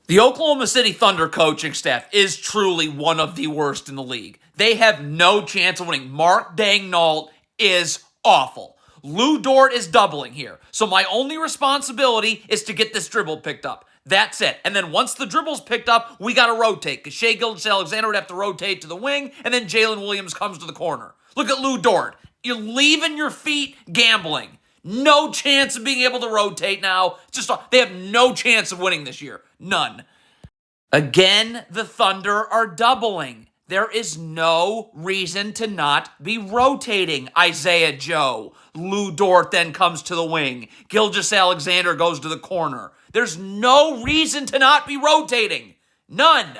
The Oklahoma City Thunder coaching staff is truly one of the worst in the league. They have no chance of winning. Mark Daigneault is awful. Lou Dort is doubling here. So my only responsibility is to get this dribble picked up. That's it. And then once the dribble's picked up, we got to rotate. Because Shai Gilgeous-Alexander would have to rotate to the wing, and then Jalen Williams comes to the corner. Look at Lou Dort. You're leaving your feet gambling. No chance of being able to rotate now. They have no chance of winning this year. None. Again, the Thunder are doubling. There is no reason to not be rotating. Isaiah Joe. Lou Dort then comes to the wing. Gilgeous-Alexander goes to the corner. There's no reason to not be rotating. None.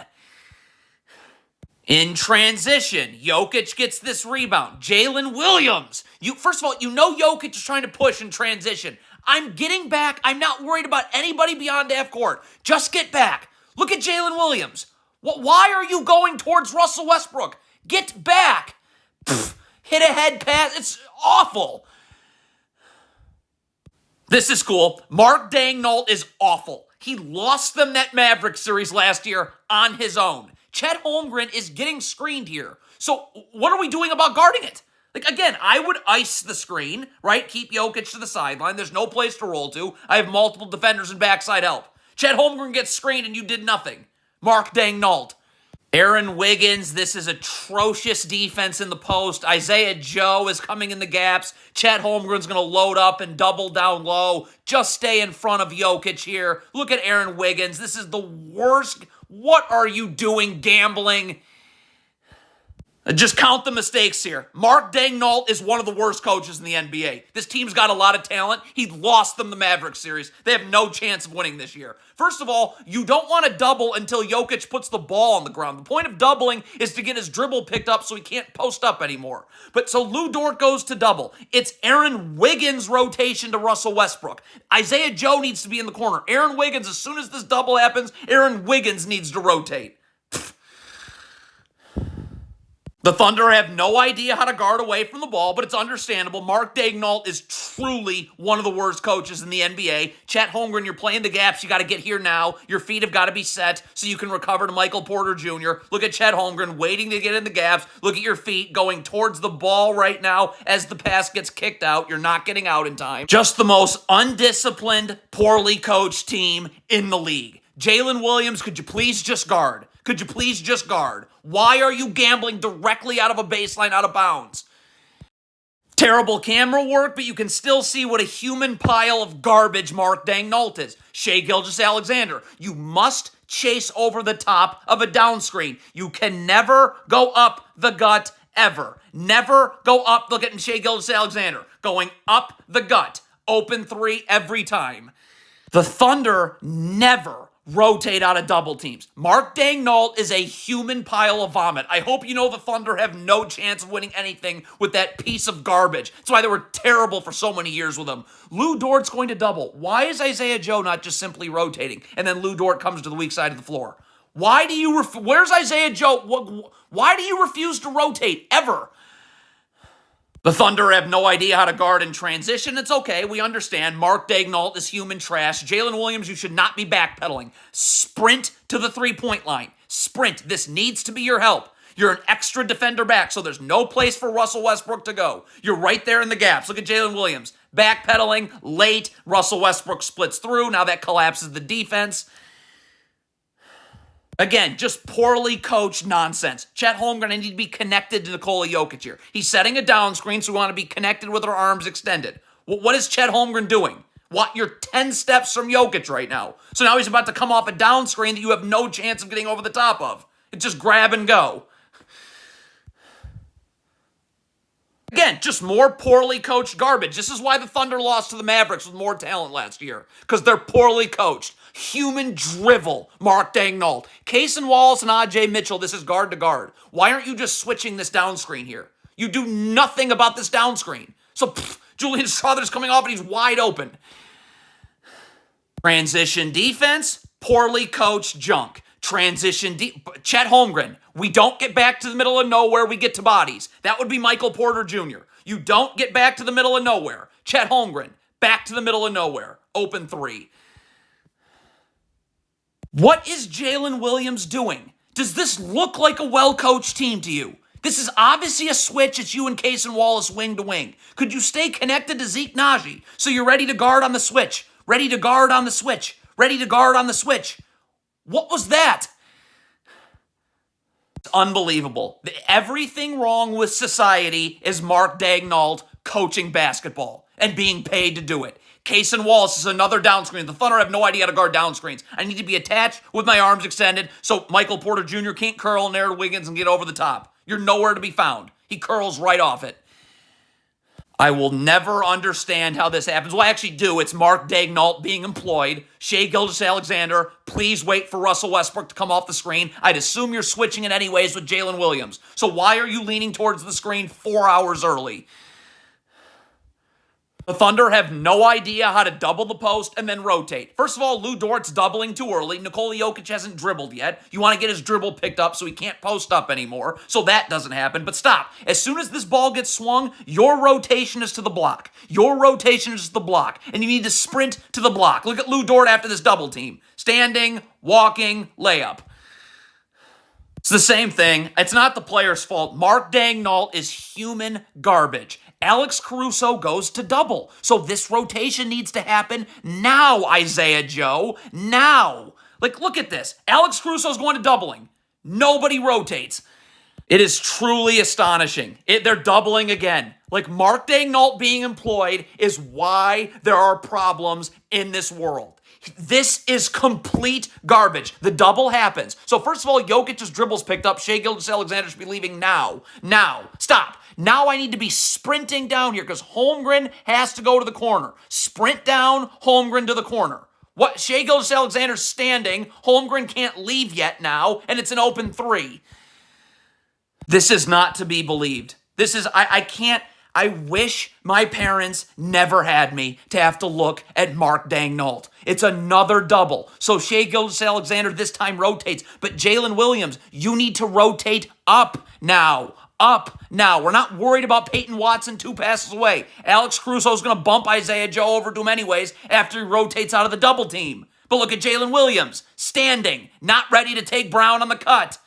In transition, Jokic gets this rebound. Jalen Williams. First of all, you know Jokic is trying to push in transition. I'm getting back. I'm not worried about anybody beyond half court. Just get back. Look at Jalen Williams. Why are you going towards Russell Westbrook? Get back. Hit a head pass. It's awful. This is cool. Mark Daigneault is awful. He lost them that Mavericks series last year on his own. Chet Holmgren is getting screened here. So what are we doing about guarding it? Again, I would ice the screen, right? Keep Jokic to the sideline. There's no place to roll to. I have multiple defenders and backside help. Chet Holmgren gets screened and you did nothing. Mark Daigneault. Aaron Wiggins, this is atrocious defense in the post. Isaiah Joe is coming in the gaps. Chet Holmgren's going to load up and double down low. Just stay in front of Jokic here. Look at Aaron Wiggins. This is the worst. What are you doing, gambling? Just count the mistakes here. Mark Daigneault is one of the worst coaches in the NBA. This team's got a lot of talent. He lost them the Mavericks series. They have no chance of winning this year. First of all, you don't want to double until Jokic puts the ball on the ground. The point of doubling is to get his dribble picked up so he can't post up anymore. But so Lou Dort goes to double. It's Aaron Wiggins' rotation to Russell Westbrook. Isaiah Joe needs to be in the corner. Aaron Wiggins, as soon as this double happens, Aaron Wiggins needs to rotate. The Thunder have no idea how to guard away from the ball, but it's understandable. Mark Daigneault is truly one of the worst coaches in the NBA. Chet Holmgren, you're playing the gaps. You got to get here now. Your feet have got to be set so you can recover to Michael Porter Jr. Look at Chet Holmgren waiting to get in the gaps. Look at your feet going towards the ball right now as the pass gets kicked out. You're not getting out in time. Just the most undisciplined, poorly coached team in the league. Jalen Williams, could you please just guard? Could you please just guard? Why are you gambling directly out of a baseline out of bounds? Terrible camera work, but you can still see what a human pile of garbage Mark Daigneault is. Shai Gilgeous-Alexander, you must chase over the top of a down screen. You can never go up the gut ever. Never go up. Look at Shai Gilgeous-Alexander going up the gut. Open three every time. The Thunder never rotate out of double teams. Mark Daigneault is a human pile of vomit. I hope you know the Thunder have no chance of winning anything with that piece of garbage. That's why they were terrible for so many years with him. Lou Dort's going to double. Why is Isaiah Joe not just simply rotating and then Lou Dort comes to the weak side of the floor? Why do you where's Isaiah Joe? Why do you refuse to rotate ever? The Thunder have no idea how to guard in transition. It's okay. We understand. Mark Daigneault is human trash. Jalen Williams, you should not be backpedaling. Sprint to the three-point line. Sprint. This needs to be your help. You're an extra defender back, so there's no place for Russell Westbrook to go. You're right there in the gaps. Look at Jalen Williams. Backpedaling, late. Russell Westbrook splits through. Now that collapses the defense. Again, just poorly coached nonsense. Chet Holmgren, I need to be connected to Nikola Jokic here. He's setting a down screen, so we want to be connected with our arms extended. What is Chet Holmgren doing? You're 10 steps from Jokic right now. So now he's about to come off a down screen that you have no chance of getting over the top of. It's just grab and go. Again, just more poorly coached garbage. This is why the Thunder lost to the Mavericks with more talent last year. Because they're poorly coached. Human drivel, Mark Daigneault. Cason Wallace and AJ Mitchell, this is guard to guard. Why aren't you just switching this down screen here? You do nothing about this down screen. So, Julian Strawther's coming off and he's wide open. Transition defense, poorly coached junk. Chet Holmgren. We don't get back to the middle of nowhere, we get to bodies. That would be Michael Porter Jr. You don't get back to the middle of nowhere. Chet Holmgren, back to the middle of nowhere. Open three. What is Jalen Williams doing? Does this look like a well-coached team to you? This is obviously a switch. It's you and Case and Wallace wing to wing. Could you stay connected to Zeke Najee so you're ready to guard on the switch? Ready to guard on the switch. Ready to guard on the switch. What was that? It's unbelievable. Everything wrong with society is Mark Daigneault coaching basketball and being paid to do it. Case and Wallace is another down screen. The Thunder have no idea how to guard down screens. I need to be attached with my arms extended so Michael Porter Jr. can't curl near Wiggins and get over the top. You're nowhere to be found. He curls right off it. I will never understand how this happens. Well, I actually do. It's Mark Daigneault being employed. Shai Gilgeous-Alexander, please wait for Russell Westbrook to come off the screen. I'd assume you're switching it anyways with Jalen Williams. So why are you leaning towards the screen 4 hours early? The Thunder have no idea how to double the post and then rotate. First of all, Lou Dort's doubling too early. Nikola Jokic hasn't dribbled yet. You want to get his dribble picked up so he can't post up anymore. So that doesn't happen. But stop. As soon as this ball gets swung, your rotation is to the block. Your rotation is to the block. And you need to sprint to the block. Look at Lou Dort after this double team. Standing, walking, layup. It's the same thing. It's not the player's fault. Mark Daigneault is human garbage. Alex Caruso goes to double. So this rotation needs to happen now, Isaiah Joe. Now. Like, look at this. Alex Caruso's going to doubling. Nobody rotates. It is truly astonishing. They're doubling again. Like, Mark Daigneault being employed is why there are problems in this world. This is complete garbage. The double happens. So first of all, Jokic's dribbles picked up. Shai Gilgeous-Alexander should be leaving now. Now. Stop. Now I need to be sprinting down here because Holmgren has to go to the corner. Sprint down, Holmgren to the corner. What? Shai Gilgeous-Alexander's standing. Holmgren can't leave yet now, and it's an open three. This is not to be believed. This is, I can't, I wish my parents never had me to have to look at Mark Daigneault. It's another double. So Shai Gilgeous-Alexander this time rotates. But Jalen Williams, you need to rotate up now. Up now. We're not worried about Peyton Watson 2 passes away. Alex Caruso's going to bump Isaiah Joe over to him anyways after he rotates out of the double team. But look at Jalen Williams, standing, not ready to take Brown on the cut.